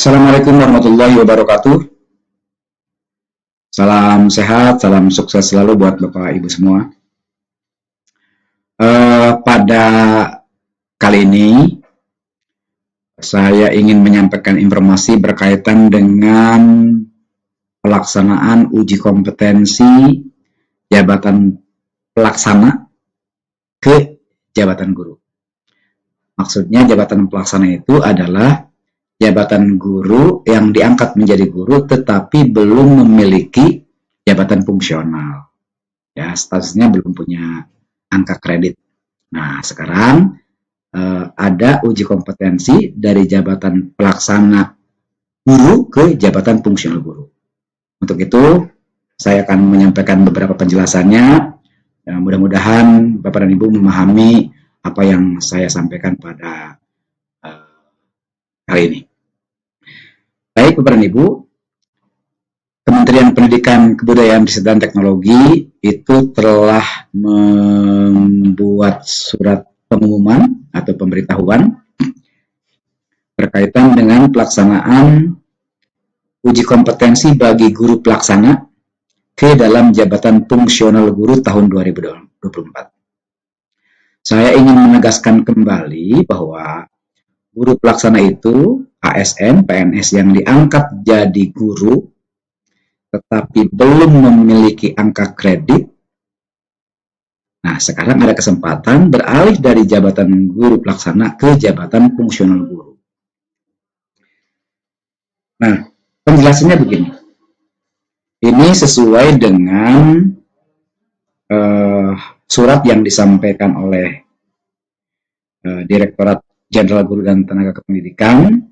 Assalamualaikum warahmatullahi wabarakatuh. Salam sehat, salam sukses selalu buat Bapak Ibu semua. Pada kali ini saya ingin menyampaikan informasi berkaitan dengan pelaksanaan uji kompetensi jabatan pelaksana ke jabatan guru. Maksudnya jabatan pelaksana itu adalah jabatan guru yang diangkat menjadi guru tetapi belum memiliki jabatan fungsional. Ya, statusnya belum punya angka kredit. Nah, sekarang ada uji kompetensi dari jabatan pelaksana guru ke jabatan fungsional guru. Untuk itu, saya akan menyampaikan beberapa penjelasannya. Mudah-mudahan Bapak dan Ibu memahami apa yang saya sampaikan pada kali ini. Baik, Bapak dan Ibu, Kementerian Pendidikan, Kebudayaan, Riset dan Teknologi itu telah membuat surat pengumuman atau pemberitahuan berkaitan dengan pelaksanaan uji kompetensi bagi guru pelaksana ke dalam jabatan fungsional guru tahun 2024. Saya ingin menegaskan kembali bahwa guru pelaksana itu ASN, PNS yang diangkat jadi guru tetapi belum memiliki angka kredit. Nah, sekarang ada kesempatan beralih dari jabatan guru pelaksana ke jabatan fungsional guru. Nah, penjelasannya begini. Ini sesuai dengan surat yang disampaikan oleh Direktorat Jenderal Guru dan Tenaga Kependidikan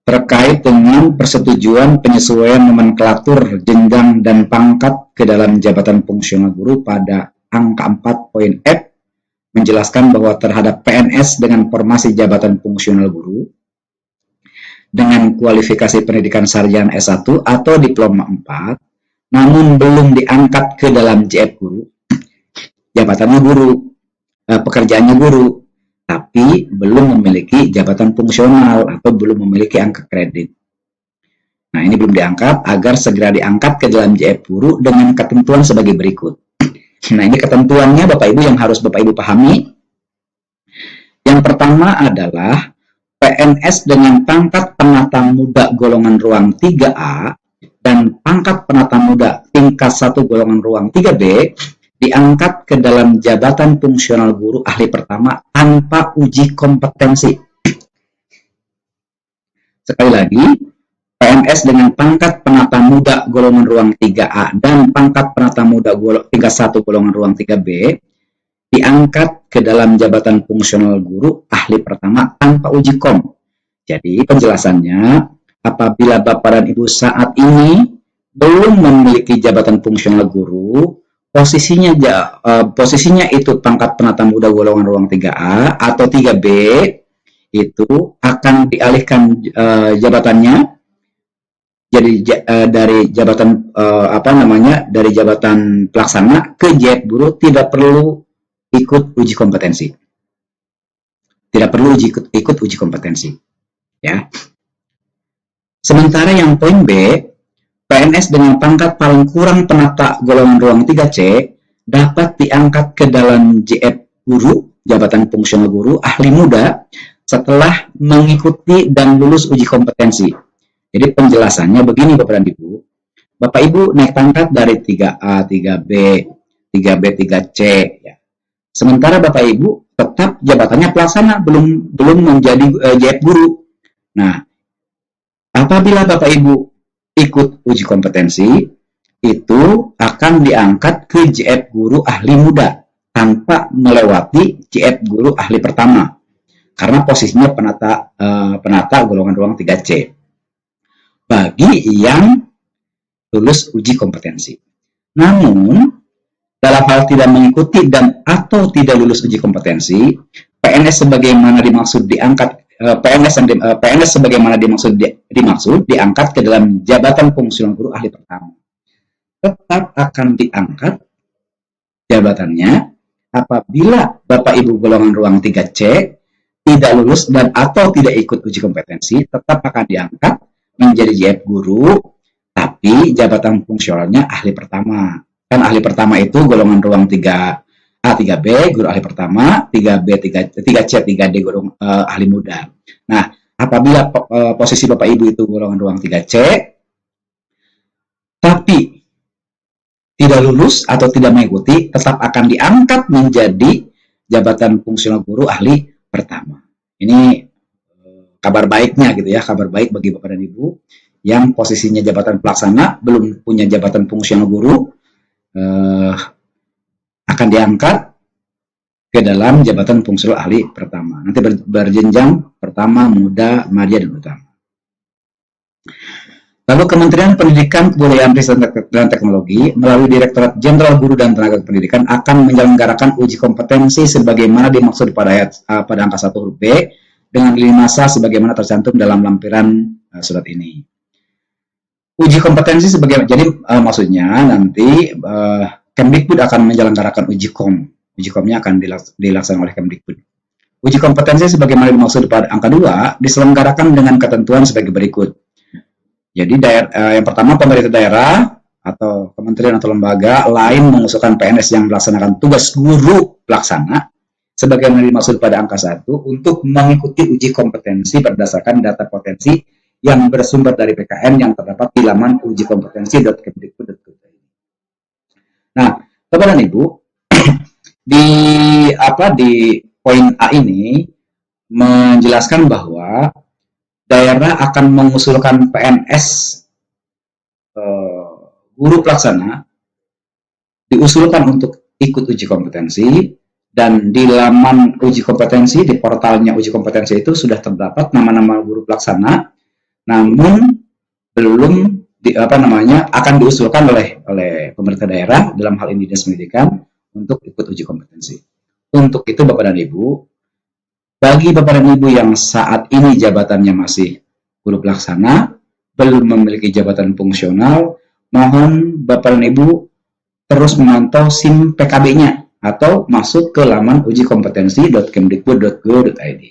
terkait dengan persetujuan penyesuaian nomenklatur jenjang dan pangkat ke dalam jabatan fungsional guru pada angka 4.f menjelaskan bahwa terhadap PNS dengan formasi jabatan fungsional guru dengan kualifikasi pendidikan sarjana S1 atau diploma 4 namun belum diangkat ke dalam JF guru, jabatannya guru, pekerjaannya guru, tapi belum memiliki jabatan fungsional atau belum memiliki angka kredit. Nah, ini belum diangkat agar segera diangkat ke dalam JF guru dengan ketentuan sebagai berikut. Nah, ini ketentuannya Bapak Ibu yang harus Bapak Ibu pahami. Yang pertama adalah PNS dengan pangkat penata muda golongan ruang 3A dan pangkat penata muda tingkat 1 golongan ruang 3B diangkat ke dalam jabatan fungsional guru ahli pertama tanpa uji kompetensi. Sekali lagi, PNS dengan pangkat penata muda golongan ruang 3A dan pangkat penata muda tingkat 1 golongan ruang 3B diangkat ke dalam jabatan fungsional guru ahli pertama tanpa uji kom. Jadi penjelasannya, apabila Bapak dan Ibu saat ini belum memiliki jabatan fungsional guru, posisinya itu pangkat penata muda golongan ruang 3A atau 3B itu akan dialihkan jabatannya jadi dari jabatan dari jabatan pelaksana ke JF guru, tidak perlu ikut uji kompetensi. Tidak perlu ikut uji kompetensi. Ya. Sementara yang poin B, PNS dengan pangkat paling kurang penata golongan ruang 3C dapat diangkat ke dalam JF guru, jabatan fungsional guru, ahli muda, setelah mengikuti dan lulus uji kompetensi. Jadi penjelasannya begini Bapak dan Ibu. Bapak Ibu naik pangkat dari 3A, 3B, 3B, 3C. Ya. Sementara Bapak Ibu tetap jabatannya pelaksana, belum menjadi JF guru. Nah, apabila Bapak Ibu ikut uji kompetensi, itu akan diangkat ke JF guru ahli muda tanpa melewati JF guru ahli pertama karena posisinya penata golongan ruang 3C bagi yang lulus uji kompetensi. Namun dalam hal tidak mengikuti dan atau tidak lulus uji kompetensi, PNS sebagaimana dimaksud diangkat PNS sebagaimana dimaksud diangkat ke dalam jabatan fungsional guru ahli pertama. Tetap akan diangkat jabatannya apabila Bapak Ibu golongan ruang 3C tidak lulus dan atau tidak ikut uji kompetensi tetap akan diangkat menjadi JF guru, tapi jabatan fungsionalnya ahli pertama. Kan ahli pertama itu golongan ruang 3A, 3B, guru ahli pertama, 3B, 3C, 3D, guru ahli muda. Nah, apabila posisi Bapak Ibu itu golongan ruang 3C, tapi tidak lulus atau tidak mengikuti, tetap akan diangkat menjadi jabatan fungsional guru ahli pertama. Ini kabar baiknya gitu ya, kabar baik bagi Bapak dan Ibu yang posisinya jabatan pelaksana, belum punya jabatan fungsional guru, akan diangkat ke dalam jabatan fungsional ahli pertama. Nanti berjenjang pertama, muda, madya, dan utama. Lalu Kementerian Pendidikan, Kebudayaan, Riset dan Teknologi melalui Direktorat Jenderal Guru dan Tenaga Pendidikan akan menyelenggarakan uji kompetensi sebagaimana dimaksud pada angka 1 huruf B dengan lini masa sebagaimana tercantum dalam lampiran surat ini. Uji kompetensi jadi maksudnya nanti Kemdikbud akan menyelenggarakan uji kom. Uji komnya akan dilaksanakan oleh Kemdikbud. Uji kompetensi sebagaimana dimaksud pada angka 2 diselenggarakan dengan ketentuan sebagai berikut. Jadi yang pertama, pemerintah daerah atau kementerian atau lembaga lain mengusulkan PNS yang melaksanakan tugas guru pelaksana sebagaimana dimaksud pada angka 1 untuk mengikuti uji kompetensi berdasarkan data potensi yang bersumber dari PKN yang terdapat di laman ujikompetensi.kemdikbud.go.id. Nah, Bapak dan Ibu, di poin A ini menjelaskan bahwa daerah akan mengusulkan PNS guru pelaksana diusulkan untuk ikut uji kompetensi, dan di laman uji kompetensi, di portalnya uji kompetensi itu sudah terdapat nama-nama guru pelaksana, namun belum akan diusulkan oleh pemerintah daerah, dalam hal ini Dinas Pendidikan, untuk ikut uji kompetensi. Untuk itu Bapak dan Ibu, bagi Bapak dan Ibu yang saat ini jabatannya masih guru pelaksana, belum memiliki jabatan fungsional, mohon Bapak dan Ibu terus memantau SIM PKB-nya atau masuk ke laman ujikompetensi.kemdikbud.go.id.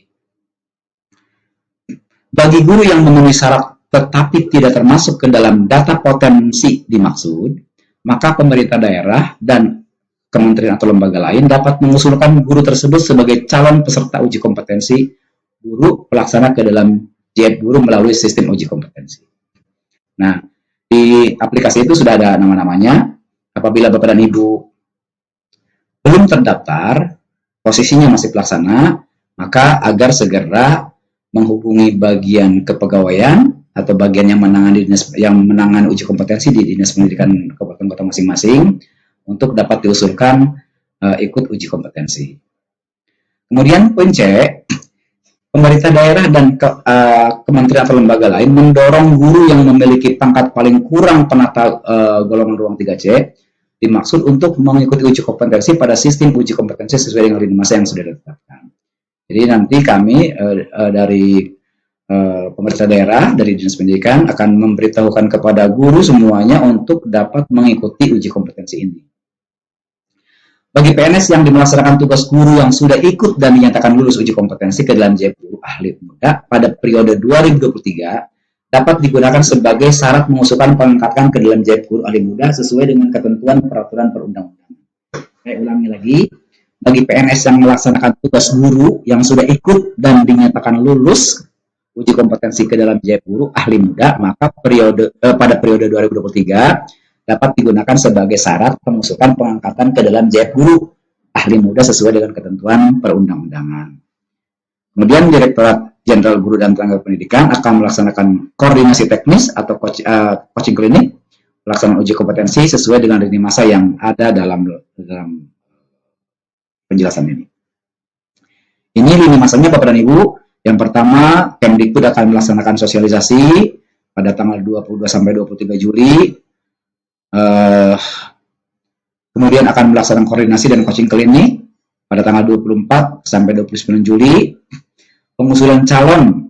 Bagi guru yang memenuhi syarat tetapi tidak termasuk ke dalam data potensi dimaksud, maka pemerintah daerah dan kementerian atau lembaga lain dapat mengusulkan guru tersebut sebagai calon peserta uji kompetensi guru pelaksana ke dalam JF guru melalui sistem uji kompetensi. Nah, di aplikasi itu sudah ada nama-namanya. Apabila Bapak dan Ibu belum terdaftar, posisinya masih pelaksana, maka agar segera menghubungi bagian kepegawaian atau bagian yang menangani uji kompetensi di Dinas Pendidikan Kabupaten Kota masing-masing untuk dapat diusulkan ikut uji kompetensi. Kemudian poin C, pemerintah daerah dan kementerian atau lembaga lain mendorong guru yang memiliki pangkat paling kurang penata golongan ruang 3C dimaksud untuk mengikuti uji kompetensi pada sistem uji kompetensi sesuai dengan lini masa yang sudah ditetapkan. Jadi nanti kami dari pemerintah daerah, dari Dinas Pendidikan akan memberitahukan kepada guru semuanya untuk dapat mengikuti uji kompetensi ini. Bagi PNS yang melaksanakan tugas guru yang sudah ikut dan dinyatakan lulus uji kompetensi ke dalam JF guru ahli muda pada periode 2023 dapat digunakan sebagai syarat mengusulkan pengangkatan ke dalam JF guru ahli muda sesuai dengan ketentuan peraturan perundang-undangan. Saya ulangi lagi, bagi PNS yang melaksanakan tugas guru yang sudah ikut dan dinyatakan lulus uji kompetensi ke dalam JF guru ahli muda, maka pada periode 2023 dapat digunakan sebagai syarat pengusulkan pengangkatan ke dalam JF guru ahli muda sesuai dengan ketentuan perundang-undangan. Kemudian Direktorat Jenderal Guru dan Tenaga Pendidikan akan melaksanakan koordinasi teknis atau coaching klinik, pelaksanaan uji kompetensi sesuai dengan lini masa yang ada dalam penjelasan ini. Ini lini masanya Bapak dan Ibu. Yang pertama, Kemdikbud akan melaksanakan sosialisasi pada tanggal 22 sampai 23 Juli. Kemudian akan melaksanakan koordinasi dan coaching klinik pada tanggal 24 sampai 29 Juli. Pengusulan calon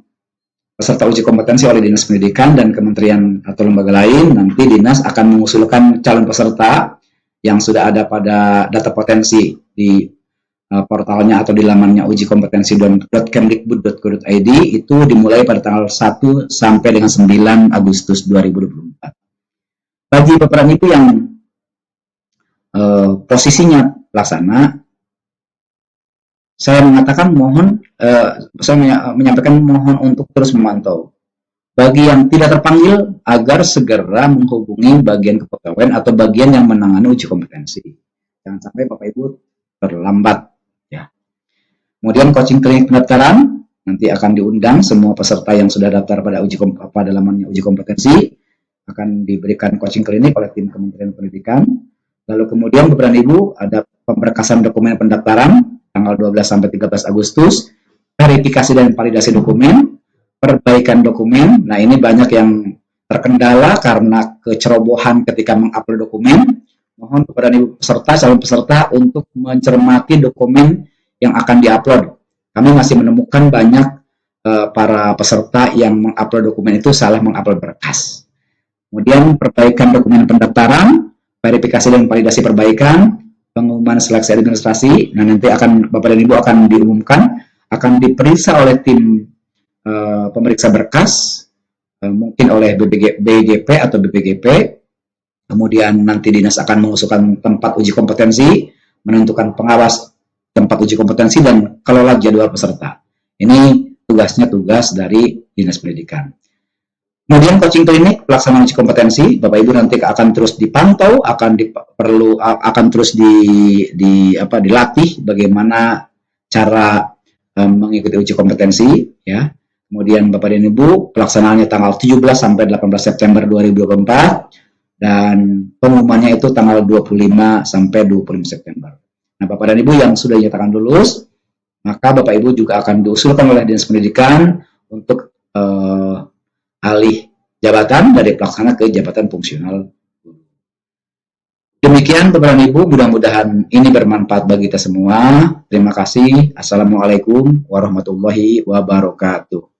peserta uji kompetensi oleh Dinas Pendidikan dan kementerian atau lembaga lain. Nanti Dinas akan mengusulkan calon peserta yang sudah ada pada data potensi di portalnya atau di lamannya ujikompetensi.kemdikbud.go.id itu dimulai pada tanggal 1 sampai dengan 9 Agustus 2024. Bagi Bapak dan Ibu yang posisinya pelaksana, saya menyampaikan mohon untuk terus memantau. Bagi yang tidak terpanggil, agar segera menghubungi bagian kepegawaian atau bagian yang menangani uji kompetensi. Jangan sampai Bapak Ibu terlambat. Ya. Kemudian coaching klinik pendaftaran, nanti akan diundang semua peserta yang sudah daftar pada lamannya uji kompetensi, akan diberikan coaching klinik oleh tim Kementerian Pendidikan. Lalu kemudian Bapak dan Ibu ada pemberkasan dokumen pendaftaran tanggal 12 sampai 13 Agustus, verifikasi dan validasi dokumen, perbaikan dokumen. Nah, ini banyak yang terkendala karena kecerobohan ketika mengupload dokumen. Mohon kepada Ibu peserta, calon peserta untuk mencermati dokumen yang akan diupload. Kami masih menemukan banyak para peserta yang mengupload dokumen itu salah mengupload berkas. Kemudian perbaikan dokumen pendaftaran, verifikasi dan validasi perbaikan, pengumuman seleksi administrasi. Nah, nanti Bapak dan Ibu akan diumumkan, akan diperiksa oleh tim pemeriksa berkas, mungkin oleh BGP atau BPGP. Kemudian nanti dinas akan mengusulkan tempat uji kompetensi, menentukan pengawas tempat uji kompetensi, dan kelola jadwal peserta. Ini tugas dari dinas pendidikan. Kemudian coaching klinik pelaksanaan uji kompetensi, Bapak Ibu nanti akan terus dipantau, akan terus dilatih bagaimana cara mengikuti uji kompetensi, ya. Kemudian Bapak dan Ibu, pelaksanaannya tanggal 17 sampai 18 September 2024 dan pengumumannya itu tanggal 25 sampai 25 September. Nah, Bapak dan Ibu yang sudah dinyatakan lulus, maka Bapak Ibu juga akan diusulkan oleh Dinas Pendidikan untuk alih jabatan dari pelaksana ke jabatan fungsional. Demikian Bapak dan Ibu, mudah-mudahan ini bermanfaat bagi kita semua. Terima kasih. Assalamualaikum warahmatullahi wabarakatuh.